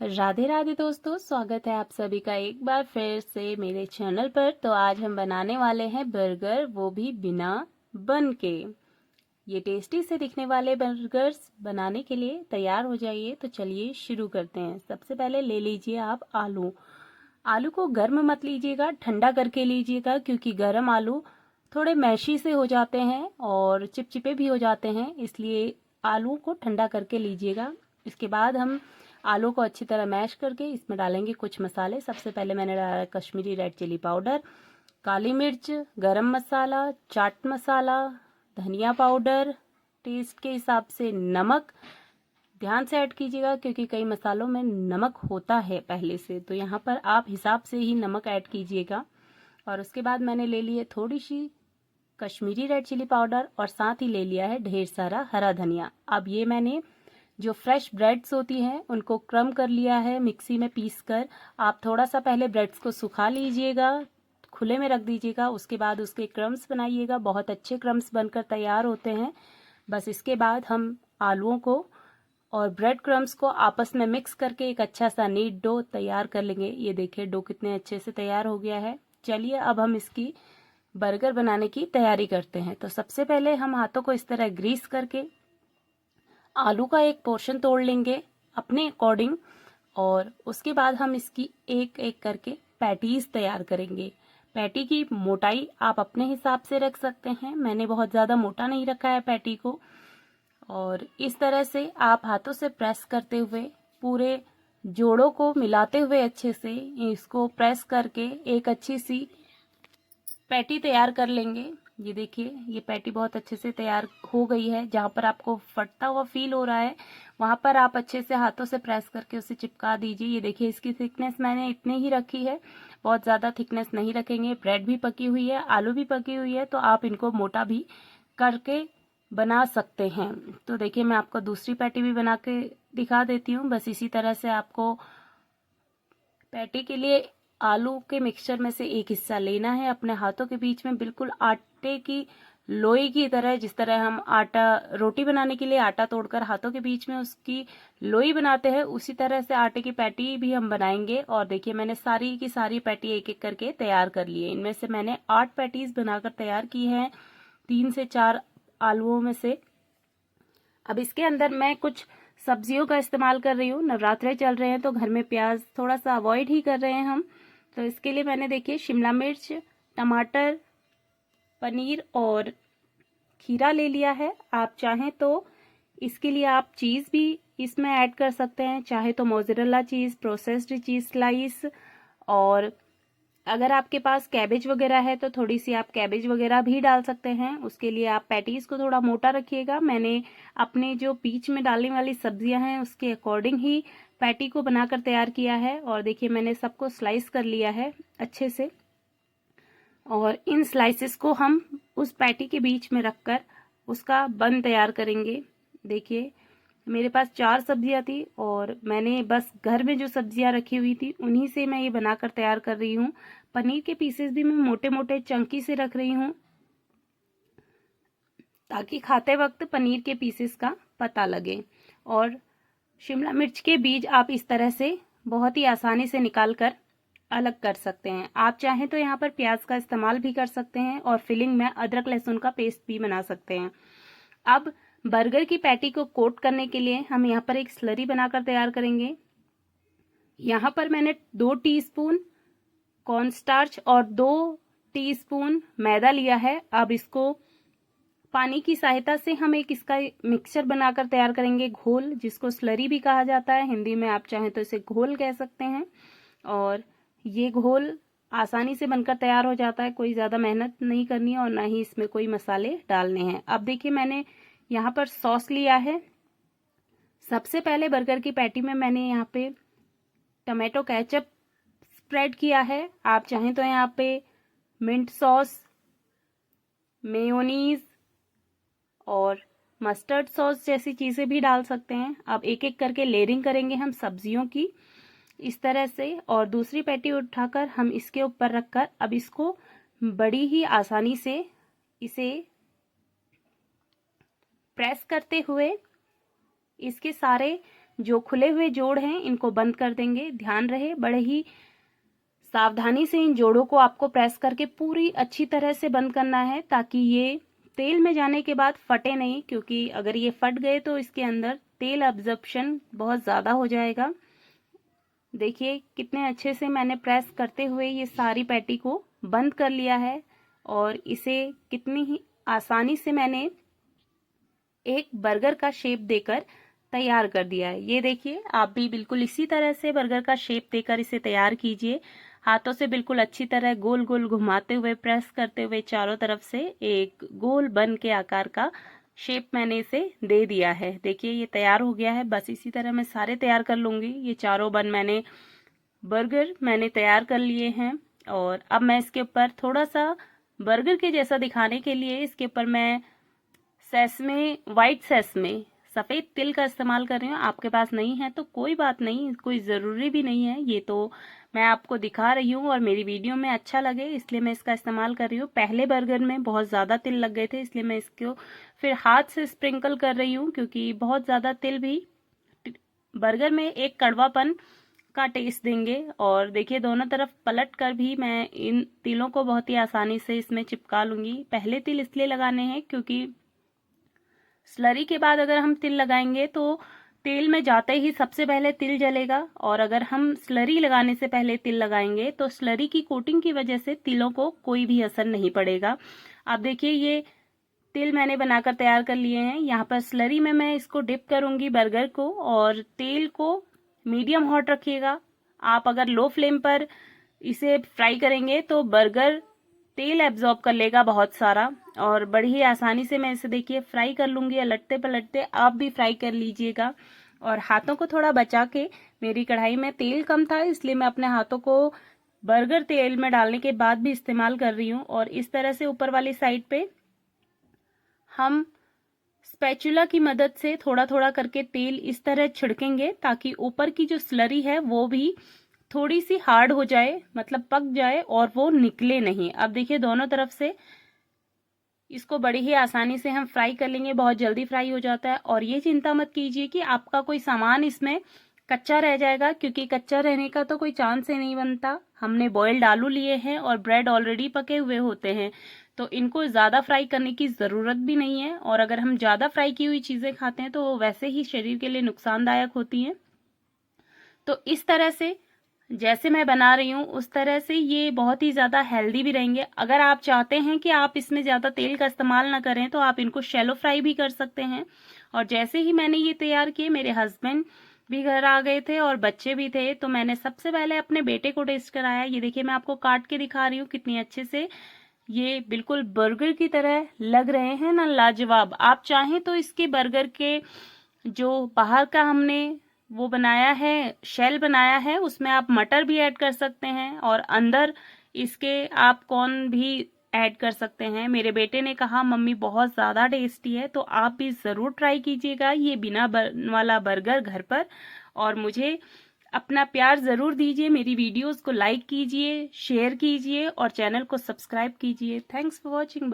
राधे राधे दोस्तों, स्वागत है आप सभी का एक बार फिर से मेरे चैनल पर। तो आज हम बनाने वाले हैं बर्गर, वो भी बिना बन के। ये टेस्टी से दिखने वाले बर्गर्स बनाने के लिए तैयार हो जाइए। तो चलिए शुरू करते हैं। सबसे पहले ले लीजिए आप आलू। आलू को गर्म मत लीजिएगा, ठंडा करके लीजिएगा, क्योंकि गर्म आलू थोड़े मैशी से हो जाते हैं और चिपचिपे भी हो जाते हैं, इसलिए आलू को ठंडा करके लीजिएगा। इसके बाद हम आलू को अच्छी तरह मैश करके इसमें डालेंगे कुछ मसाले। सबसे पहले मैंने डाला कश्मीरी रेड चिली पाउडर, काली मिर्च, गरम मसाला, चाट मसाला, धनिया पाउडर, टेस्ट के हिसाब से नमक। ध्यान से ऐड कीजिएगा क्योंकि कई मसालों में नमक होता है पहले से, तो यहाँ पर आप हिसाब से ही नमक ऐड कीजिएगा। और उसके बाद मैंने ले लिए थोड़ी सी कश्मीरी रेड चिली पाउडर और साथ ही ले लिया है ढेर सारा हरा धनिया। अब ये मैंने जो फ्रेश ब्रेड्स होती हैं उनको क्रम कर लिया है मिक्सी में पीस कर। आप थोड़ा सा पहले ब्रेड्स को सुखा लीजिएगा, खुले में रख दीजिएगा, उसके बाद उसके क्रम्स बनाइएगा। बहुत अच्छे क्रम्स बनकर तैयार होते हैं। बस इसके बाद हम आलूओं को और ब्रेड क्रम्स को आपस में मिक्स करके एक अच्छा सा नीट डो तैयार कर लेंगे। ये देखिए डो कितने अच्छे से तैयार हो गया है। चलिए अब हम इसकी बर्गर बनाने की तैयारी करते हैं। तो सबसे पहले हम हाथों को इस तरह ग्रीस करके आलू का एक पोर्शन तोड़ लेंगे अपने अकॉर्डिंग, और उसके बाद हम इसकी एक एक करके पैटीज तैयार करेंगे। पैटी की मोटाई आप अपने हिसाब से रख सकते हैं, मैंने बहुत ज़्यादा मोटा नहीं रखा है पैटी को। और इस तरह से आप हाथों से प्रेस करते हुए पूरे जोड़ों को मिलाते हुए अच्छे से इसको प्रेस करके एक अच्छी सी पैटी तैयार कर लेंगे। ये देखिए ये पैटी बहुत अच्छे से तैयार हो गई है। जहाँ पर आपको फटता हुआ फील हो रहा है वहाँ पर आप अच्छे से हाथों से प्रेस करके उसे चिपका दीजिए। ये देखिए इसकी थिकनेस मैंने इतनी ही रखी है, बहुत ज़्यादा थिकनेस नहीं रखेंगे। ब्रेड भी पकी हुई है, आलू भी पकी हुई है, तो आप इनको मोटा भी करके बना सकते हैं। तो देखिए मैं आपको दूसरी पैटी भी बना के दिखा देती हूँ। बस इसी तरह से आपको पैटी के लिए आलू के मिक्सचर में से एक हिस्सा लेना है, अपने हाथों के बीच में बिल्कुल आटे की लोई की तरह, जिस तरह हम आटा रोटी बनाने के लिए आटा तोड़कर हाथों के बीच में उसकी लोई बनाते हैं, उसी तरह से आटे की पैटी भी हम बनाएंगे। और देखिए मैंने सारी की सारी पैटी एक एक करके तैयार कर ली है। इनमें से मैंने 8 पैटीज बनाकर तैयार की है, 3 से 4 आलूओं में से। अब इसके अंदर मैं कुछ सब्जियों का इस्तेमाल कर रही हूँ। नवरात्रे चल रहे हैं तो घर में प्याज थोड़ा सा अवॉइड ही कर रहे हैं हम। तो इसके लिए मैंने देखिए शिमला मिर्च, टमाटर, पनीर और खीरा ले लिया है। आप चाहें तो इसके लिए आप चीज़ भी इसमें ऐड कर सकते हैं, चाहे तो मोज़रेला चीज़, प्रोसेस्ड चीज़ स्लाइस। और अगर आपके पास कैबेज वगैरह है तो थोड़ी सी आप कैबेज वगैरह भी डाल सकते हैं। उसके लिए आप पैटीज को थोड़ा मोटा रखिएगा। मैंने अपने जो बीच में डालने वाली सब्जियां हैं उसके अकॉर्डिंग ही पैटी को बनाकर तैयार किया है। और देखिए मैंने सबको स्लाइस कर लिया है अच्छे से, और इन स्लाइसेस को हम उस पैटी के बीच में रखकर उसका बन तैयार करेंगे। देखिए मेरे पास 4 सब्जियां थी और मैंने बस घर में जो सब्जियां रखी हुई थी उन्हीं से मैं ये बनाकर तैयार कर रही हूँ। पनीर के पीसेस भी मैं मोटे मोटे चंकी से रख रही हूँ, ताकि खाते वक्त पनीर के पीसेस का पता लगे। और शिमला मिर्च के बीज आप इस तरह से बहुत ही आसानी से निकाल कर अलग कर सकते हैं। आप चाहें तो यहाँ पर प्याज का इस्तेमाल भी कर सकते हैं और फिलिंग में अदरक लहसुन का पेस्ट भी बना सकते हैं। अब बर्गर की पैटी को कोट करने के लिए हम यहाँ पर एक स्लरी बनाकर तैयार करेंगे। यहाँ पर मैंने 2 टीस्पून कॉर्नस्टार्च और 2 टीस्पून मैदा लिया है। अब इसको पानी की सहायता से हम एक इसका मिक्सचर बनाकर तैयार करेंगे, घोल, जिसको स्लरी भी कहा जाता है। हिंदी में आप चाहें तो इसे घोल कह सकते हैं। और ये घोल आसानी से बनकर तैयार हो जाता है, कोई ज़्यादा मेहनत नहीं करनी है और ना ही इसमें कोई मसाले डालने हैं। अब देखिए मैंने यहाँ पर सॉस लिया है। सबसे पहले बर्गर की पैटी में मैंने यहाँ पे टमाटो केचप स्प्रेड किया है। आप चाहें तो यहाँ पे मिंट सॉस, मेयोनीज और मस्टर्ड सॉस जैसी चीज़ें भी डाल सकते हैं। अब एक एक करके लेयरिंग करेंगे हम सब्जियों की इस तरह से, और दूसरी पैटी उठाकर हम इसके ऊपर रखकर अब इसको बड़ी ही आसानी से इसे प्रेस करते हुए इसके सारे जो खुले हुए जोड़ हैं इनको बंद कर देंगे। ध्यान रहे, बड़े ही सावधानी से इन जोड़ों को आपको प्रेस करके पूरी अच्छी तरह से बंद करना है, ताकि ये तेल में जाने के बाद फटे नहीं, क्योंकि अगर ये फट गए तो इसके अंदर तेल अब्जॉर्प्शन बहुत ज़्यादा हो जाएगा। देखिए कितने अच्छे से मैंने प्रेस करते हुए ये सारी पैटी को बंद कर लिया है, और इसे कितनी ही आसानी से मैंने एक बर्गर का शेप देकर तैयार कर दिया है। ये देखिए, आप भी बिल्कुल इसी तरह से बर्गर का शेप देकर इसे तैयार कीजिए। हाथों से बिल्कुल अच्छी तरह गोल गोल घुमाते हुए, प्रेस करते हुए चारों तरफ से एक गोल बन के आकार का शेप मैंने इसे दे दिया है। देखिए ये तैयार हो गया है। बस इसी तरह मैं सारे तैयार कर लूँगी। ये चारों बर्गर मैंने तैयार कर लिए हैं, और अब मैं इसके ऊपर थोड़ा सा बर्गर के जैसा दिखाने के लिए इसके ऊपर मैं व्हाइट सेसमे सफ़ेद तिल का इस्तेमाल कर रही हूँ। आपके पास नहीं है तो कोई बात नहीं, कोई ज़रूरी भी नहीं है। ये तो मैं आपको दिखा रही हूँ और मेरी वीडियो में अच्छा लगे इसलिए मैं इसका इस्तेमाल कर रही हूँ। पहले बर्गर में बहुत ज़्यादा तिल लग गए थे, इसलिए मैं इसको फिर हाथ से स्प्रिंकल कर रही हूँ, क्योंकि बहुत ज़्यादा तिल भी बर्गर में एक कड़वापन का टेस्ट देंगे। और देखिए दोनों तरफ पलट कर भी मैं इन तिलों को बहुत ही आसानी से इसमें चिपका लूँगी। पहले तिल इसलिए लगाने हैं क्योंकि स्लरी के बाद अगर हम तिल लगाएंगे तो तेल में जाते ही सबसे पहले तिल जलेगा, और अगर हम स्लरी लगाने से पहले तिल लगाएंगे तो स्लरी की कोटिंग की वजह से तिलों को कोई भी असर नहीं पड़ेगा। आप देखिए ये तिल मैंने बनाकर तैयार कर लिए हैं। यहाँ पर स्लरी में मैं इसको डिप करूंगी बर्गर को, और तेल को मीडियम हॉट रखिएगा। आप अगर लो फ्लेम पर इसे फ्राई करेंगे तो बर्गर तेल एब्जॉर्ब कर लेगा बहुत सारा, और बड़ी ही आसानी से मैं इसे देखिए फ्राई कर लूँगी। लटते पलटते आप भी फ्राई कर लीजिएगा, और हाथों को थोड़ा बचा के, मेरी कढ़ाई में तेल कम था इसलिए मैं अपने हाथों को बर्गर तेल में डालने के बाद भी इस्तेमाल कर रही हूँ। और इस तरह से ऊपर वाली साइड पे हम स्पैचुला की मदद से थोड़ा थोड़ा करके तेल इस तरह छिड़केंगे, ताकि ऊपर की जो स्लरी है वो भी थोड़ी सी हार्ड हो जाए, मतलब पक जाए और वो निकले नहीं। अब देखिए दोनों तरफ से इसको बड़ी ही आसानी से हम फ्राई कर लेंगे, बहुत जल्दी फ्राई हो जाता है। और ये चिंता मत कीजिए कि आपका कोई सामान इसमें कच्चा रह जाएगा, क्योंकि कच्चा रहने का तो कोई चांस ही नहीं बनता। हमने बॉइल्ड आलू लिए हैं और ब्रेड ऑलरेडी पके हुए होते हैं, तो इनको ज़्यादा फ्राई करने की ज़रूरत भी नहीं है। और अगर हम ज़्यादा फ्राई की हुई चीज़ें खाते हैं तो वो वैसे ही शरीर के लिए नुकसानदायक होती हैं। तो इस तरह से जैसे मैं बना रही हूँ उस तरह से ये बहुत ही ज़्यादा हेल्दी भी रहेंगे। अगर आप चाहते हैं कि आप इसमें ज़्यादा तेल का इस्तेमाल ना करें तो आप इनको शैलो फ्राई भी कर सकते हैं। और जैसे ही मैंने ये तैयार किए, मेरे हस्बैंड भी घर आ गए थे और बच्चे भी थे, तो मैंने सबसे पहले अपने बेटे को टेस्ट कराया। ये देखिए मैं आपको काट के दिखा रही हूँ कितनी अच्छे से ये बिल्कुल बर्गर की तरह लग रहे हैं ना, लाजवाब। आप चाहें तो इसके बर्गर के जो बाहर का हमने वो बनाया है, शेल बनाया है, उसमें आप मटर भी ऐड कर सकते हैं और अंदर इसके आप कॉर्न भी ऐड कर सकते हैं। मेरे बेटे ने कहा मम्मी बहुत ज़्यादा टेस्टी है, तो आप भी ज़रूर ट्राई कीजिएगा ये बिना बन वाला बर्गर घर पर। और मुझे अपना प्यार ज़रूर दीजिए, मेरी वीडियोस को लाइक कीजिए, शेयर कीजिए और चैनल को सब्सक्राइब कीजिए। Thanks for watching.